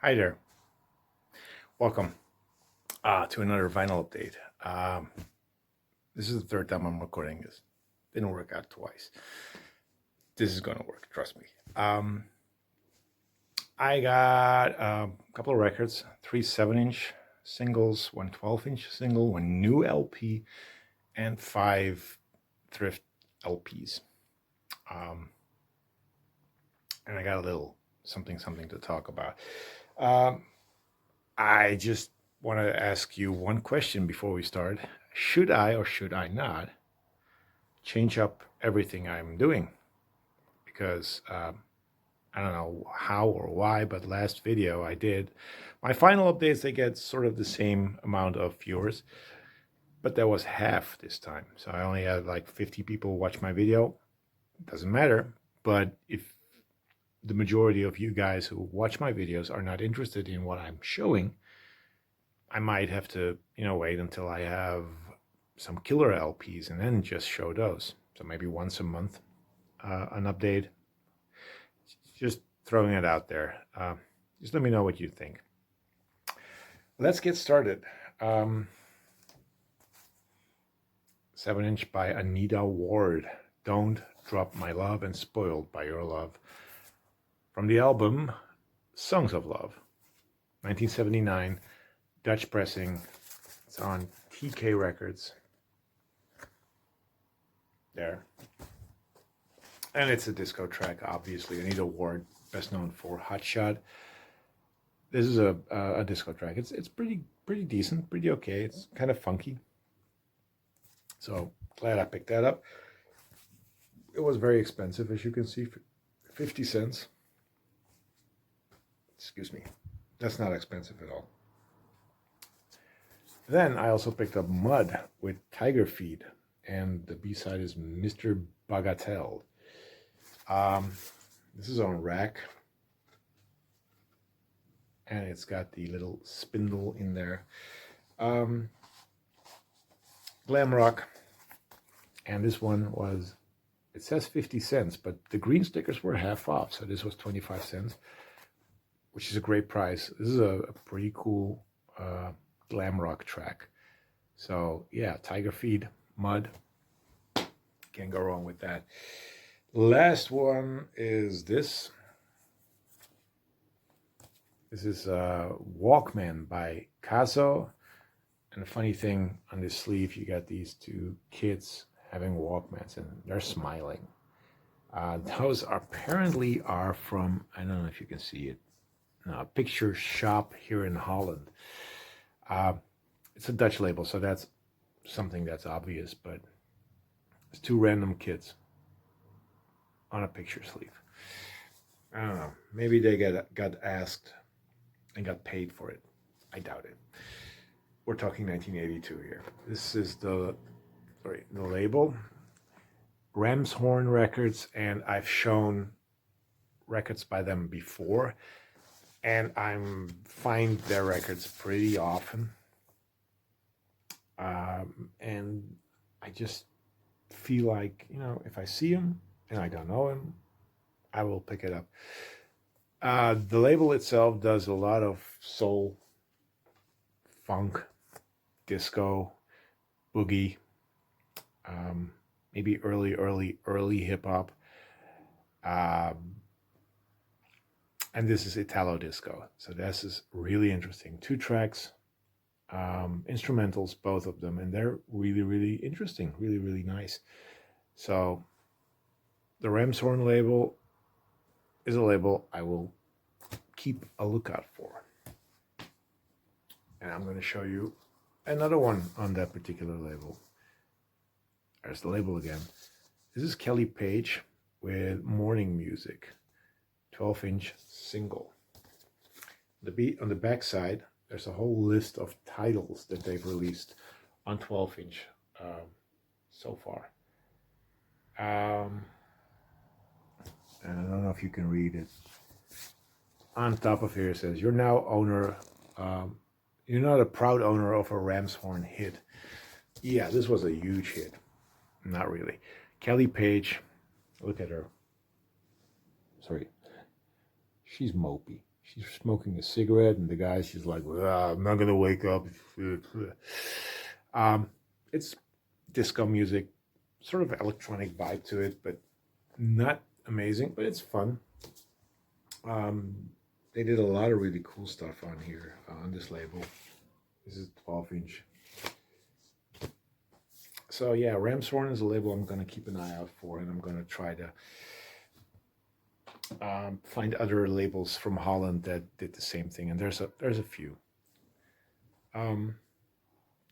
Hi there. Welcome to another vinyl update. This is the third time I'm recording this. Didn't work out twice. This is going to work, trust me. I got a couple of records, 3 7-inch singles, 1 12-inch single, 1 new LP, and 5 thrift LPs. And I got a little something to talk about. I just want to ask you one question before we start. Should I or should I not change up everything I'm doing? Because I don't know how or why, but last video I did, my final updates, they get sort of the same amount of viewers, but that was half this time. So I only had like 50 people watch my video. Doesn't matter. But if the majority of you guys who watch my videos are not interested in what I'm showing, I might have to, wait until I have some killer LPs and then just show those. So maybe once a month, an update. Just throwing it out there. Just let me know what you think. Let's get started. 7-inch by Anita Ward. Don't Drop My Love and Spoiled by Your Love. From the album Songs of Love, 1979, Dutch pressing. It's on TK Records. There. And it's a disco track, obviously. Anita Ward, best known for Hot Shot. This is a disco track. It's pretty decent, pretty okay. It's kind of funky. So glad I picked that up. It was very expensive, as you can see, 50 cents. Excuse me. That's not expensive at all. Then I also picked up Mud with Tiger Feed, and the B-side is Mr. Bagatelle. This is on rack, and it's got the little spindle in there. Glam rock, and this one was, it says 50 cents, but the green stickers were half off, so this was 25 cents, which is a great price. This is a pretty cool glam rock track. So yeah, Tiger Feed, Mud, can't go wrong with that. Last one is this. This is Walkman by Caso. And the funny thing, on this sleeve, you got these two kids having Walkmans, and they're smiling. Those apparently are from, I don't know if you can see it, a picture shop here in Holland. It's a Dutch label, so that's something that's obvious, but it's two random kids on a picture sleeve. I don't know. Maybe they got asked and got paid for it. I doubt it. We're talking 1982 here. This is the label. Ramshorn Records, and I've shown records by them before, and I find their records pretty often. And I just feel like, if I see him and I don't know him, I will pick it up. The label itself does a lot of soul, funk, disco, boogie, maybe early hip hop. And this is Italo disco. So this is really interesting. 2 tracks, instrumentals, both of them, and they're really interesting, really nice. So the Ramshorn label is a label I will keep a lookout for. And I'm going to show you another one on that particular label. There's the label again. This is Kelly Page with Morning Music, 12-inch single. On the back side, there's a whole list of titles that they've released on 12-inch so far. And I don't know if you can read it. On top of here it says, you're not a proud owner of a Ramshorn hit. Yeah, this was a huge hit. Not really. Kelly Page, look at her. Sorry. She's mopey. She's smoking a cigarette, and the guy, she's like, well, I'm not gonna wake up. It's disco music, sort of electronic vibe to it, but not amazing, but it's fun. Um, they did a lot of really cool stuff on here, on this label. This is 12-inch. So yeah, Ramshorn is a label I'm going to keep an eye out for, and I'm going to try to find other labels from Holland that did the same thing. And there's a few.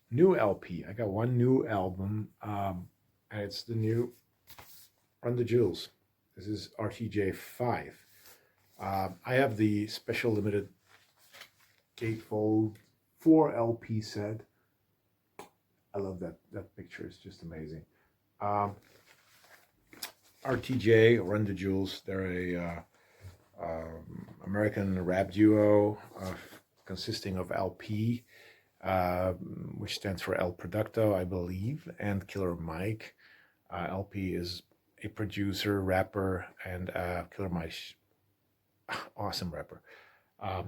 New LP. I got one new album, and it's the new Run the Jewels. This is RTJ 5. I have the special limited gatefold 4 LP set. I love that picture. It's just amazing. RTJ, Run the Jewels. They're a American rap duo consisting of LP, which stands for El Producto, I believe, and Killer Mike. LP is a producer, rapper, and Killer Mike, awesome rapper.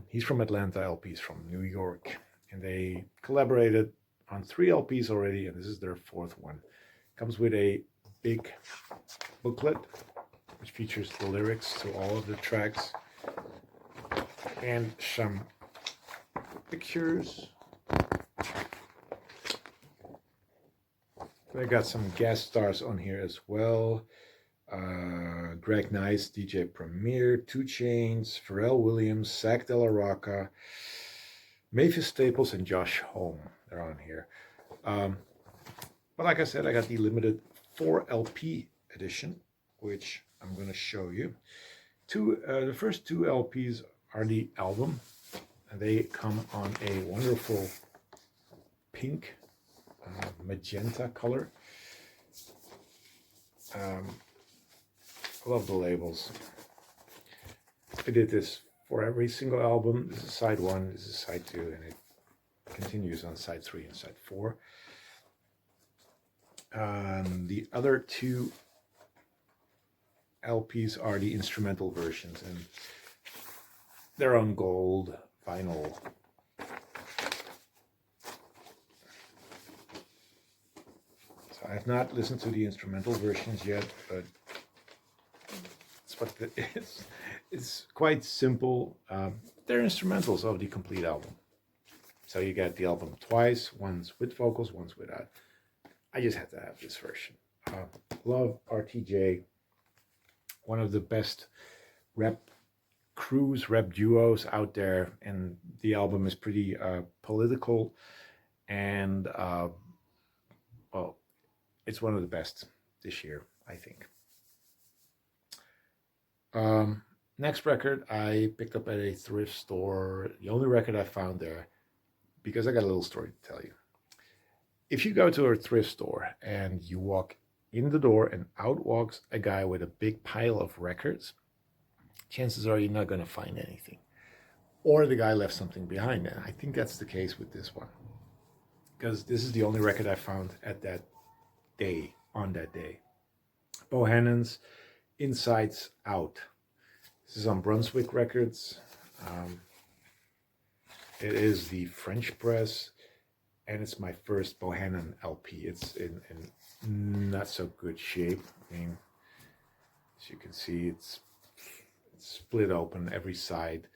He's from Atlanta, LP's from New York, and they collaborated on 3 LPs already, and this is their 4th one. Comes with a big booklet, which features the lyrics to all of the tracks, and some pictures. They got some guest stars on here as well. Greg Nice, DJ Premier, 2 Chainz, Pharrell Williams, Zach De La Rocca, Mavis Staples, and Josh Homme. They're on here. But like I said, I got the limited 4 LP edition, which I'm going to show you. The first 2 LPs are the album, and they come on a wonderful pink magenta color. I love the labels. I did this for every single album. This is side 1, this is side 2, and it continues on side 3 and side 4. The other 2 LPs are the instrumental versions, and they're on gold vinyl. So I have not listened to the instrumental versions yet, but it's what it is. It's quite simple. They're instrumentals of the complete album. So you get the album twice, once with vocals, once without. I just had to have this version. Love RTJ, one of the best rap crews, rap duos out there, and the album is pretty political, and well, it's one of the best this year, I think. Next record I picked up at a thrift store, the only record I found there, because I got a little story to tell you. If you go to a thrift store and you walk in the door and out walks a guy with a big pile of records, chances are you're not going to find anything. Or the guy left something behind. And I think that's the case with this one, because this is the only record I found at that day, on that day. Bohannon's Insides Out. This is on Brunswick Records. It is the French press, and it's my first Bohannon LP. It's in not so good shape. I mean, as you can see, it's split open every side,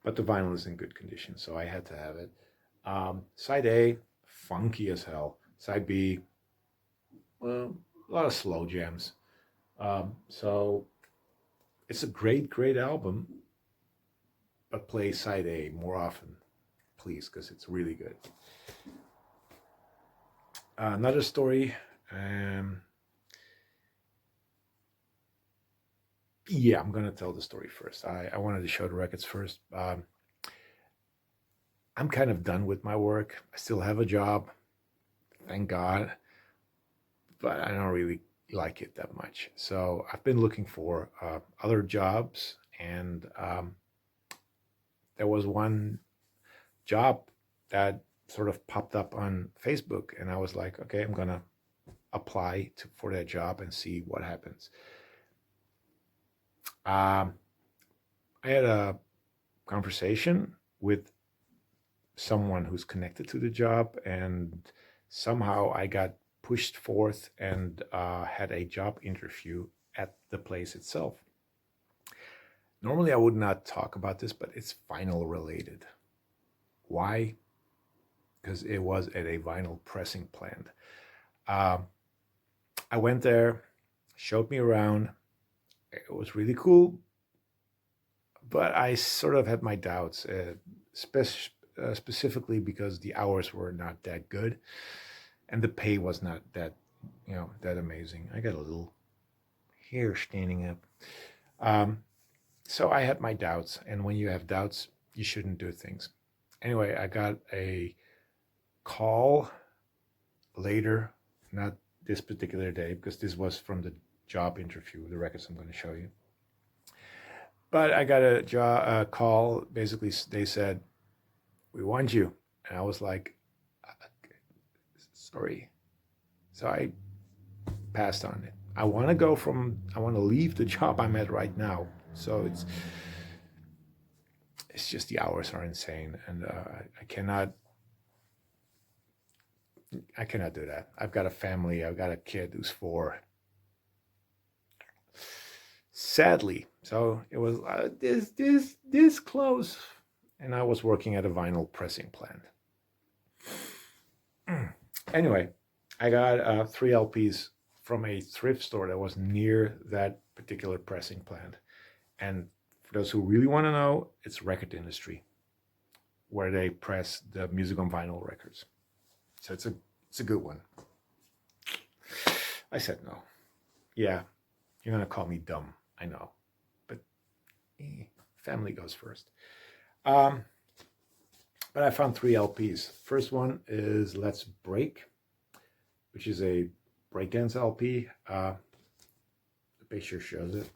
but the vinyl is in good condition, so I had to have it. Side A, funky as hell. Side B, well, a lot of slow jams. So it's a great album, but play side A more often, please, because it's really good. Another story. Yeah, I'm gonna tell the story first. I wanted to show the records first. I'm kind of done with my work. I still have a job, thank God, but I don't really like it that much. So I've been looking for other jobs, and there was one job that sort of popped up on Facebook, and I was like, okay, I'm gonna apply for that job and see what happens. I had a conversation with someone who's connected to the job, and somehow I got pushed forth and had a job interview at the place itself. Normally, I would not talk about this, but it's vinyl related. Why? Because it was at a vinyl pressing plant. Uh, I went there, showed me around. It was really cool, but I sort of had my doubts, specifically because the hours were not that good, and the pay was not that, that amazing. I got a little hair standing up. So I had my doubts, and when you have doubts, you shouldn't do things. Anyway, I got a call later, not this particular day, because this was from the job interview, the records I'm going to show you. But I got a call. Basically, they said, "We want you." And I was like, sorry. So I passed on it. I want to leave the job I'm at right now. So it's just the hours are insane, and I cannot do that. I've got a family. I've got a kid who's 4. Sadly, so it was this close, and I was working at a vinyl pressing plant. Anyway, I got 3 LPs from a thrift store that was near that particular pressing plant. And for those who really want to know, it's Record Industry, where they press the music on vinyl records. So it's a good one. I said no. Yeah, you're gonna call me dumb, I know, but family goes first. But I found 3 LPs. First one is Let's Break, which is a breakdance LP. The picture shows it,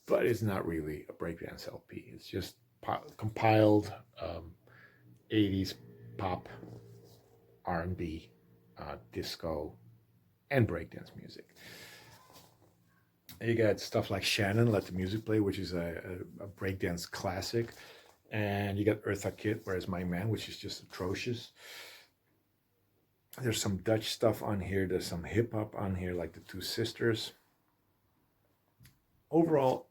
but it's not really a breakdance LP. It's just compiled 80s pop, R&B, disco, and breakdance music. You got stuff like Shannon, Let the Music Play, which is a breakdance classic. And you got Eartha Kitt, Where's My Man, which is just atrocious. There's some Dutch stuff on here. There's some hip hop on here, like the Two Sisters. Overall,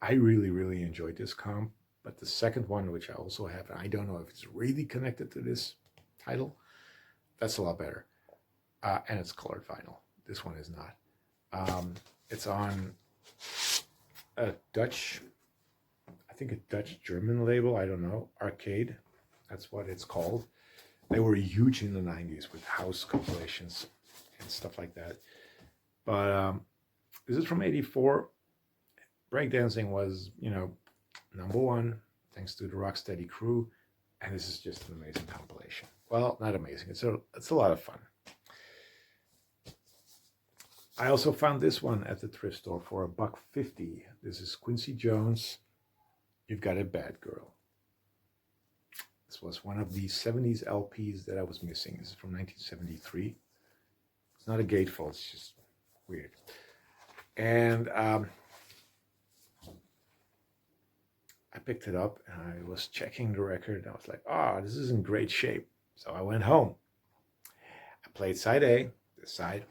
I really, really enjoyed this comp. But the second one, which I also have, and I don't know if it's really connected to this title, that's a lot better. And it's colored vinyl. This one is not. It's on a Dutch, I think a Dutch-German label, I don't know, Arcade. That's what it's called. They were huge in the 90s with house compilations and stuff like that. But this is from 84. Breakdancing was, number 1, thanks to the Rocksteady crew. And this is just an amazing compilation. Well, not amazing. It's a lot of fun. I also found this one at the thrift store for $1.50. This is Quincy Jones, You've Got a Bad Girl. This was one of the 70s LPs that I was missing. This is from 1973. It's not a gatefold, it's just weird. And I picked it up and I was checking the record and I was like, this is in great shape. So I went home. I played side A, this side,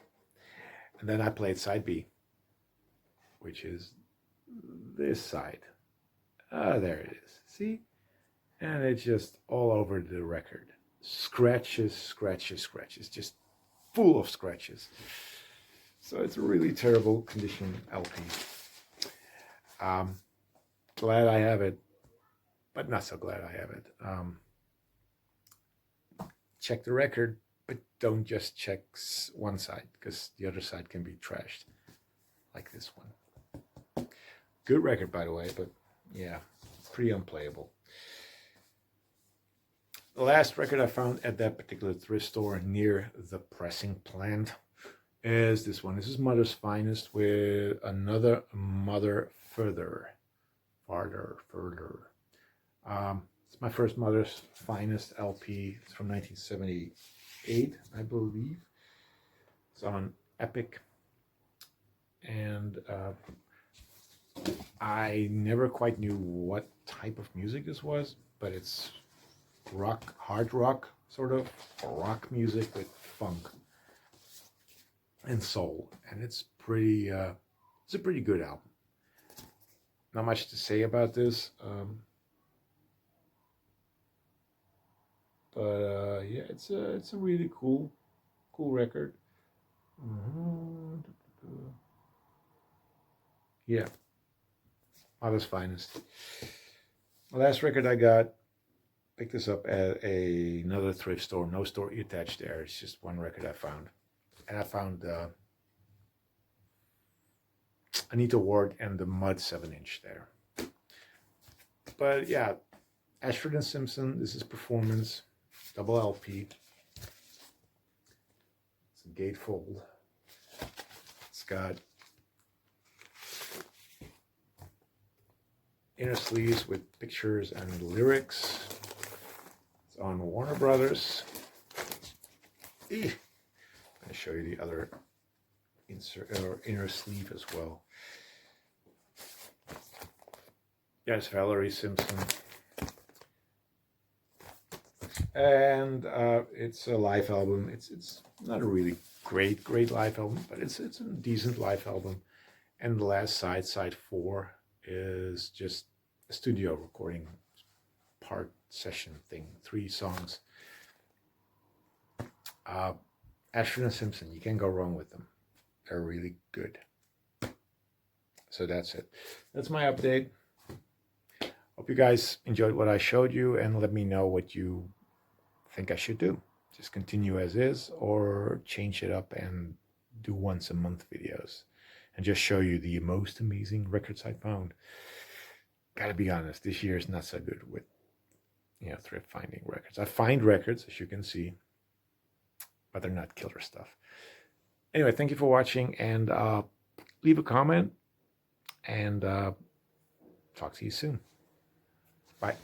and then I played side B, which is this side. There it is. See? And it's just all over the record. Scratches, scratches, scratches. Just full of scratches. So it's a really terrible condition LP. Glad I have it, but not so glad I have it. Check the record, but don't just check one side, because the other side can be trashed, like this one. Good record, by the way, but yeah, pretty unplayable. The last record I found at that particular thrift store near the pressing plant is this one. This is Mother's Finest with another Mother Further. It's my first Mother's Finest LP. It's from 1978, I believe. It's on Epic. And I never quite knew what type of music this was, but it's rock, hard rock, sort of, or rock music with funk and soul, and it's it's a pretty good album. Not much to say about this, but yeah, it's a really cool record. Mhm. Yeah, Mother's Finest. The last record I got, picked this up at another thrift store. No store attached there. It's just one record I found, and I found Anita Ward and the Mud 7-inch there. But yeah, Ashford and Simpson. This is Performance, double LP. It's a gatefold. It's got inner sleeves with pictures and lyrics. It's on Warner Brothers. I'm going to show you the other inner sleeve as well. Yes, Valerie Simpson. And it's a live album. It's not a really great live album, but it's a decent live album. And the last side 4, is just a studio recording part session thing, 3 songs. Ashford and Simpson, you can't go wrong with them. They're really good. So that's it. That's my update. Hope you guys enjoyed what I showed you, and let me know what you think I should do. Just continue as is, or change it up and do once a month videos and just show you the most amazing records I found. Gotta be honest, this year is not so good with thrift finding records. I find records, as you can see, but they're not killer stuff. Anyway, thank you for watching, and leave a comment, and talk to you soon. Bye.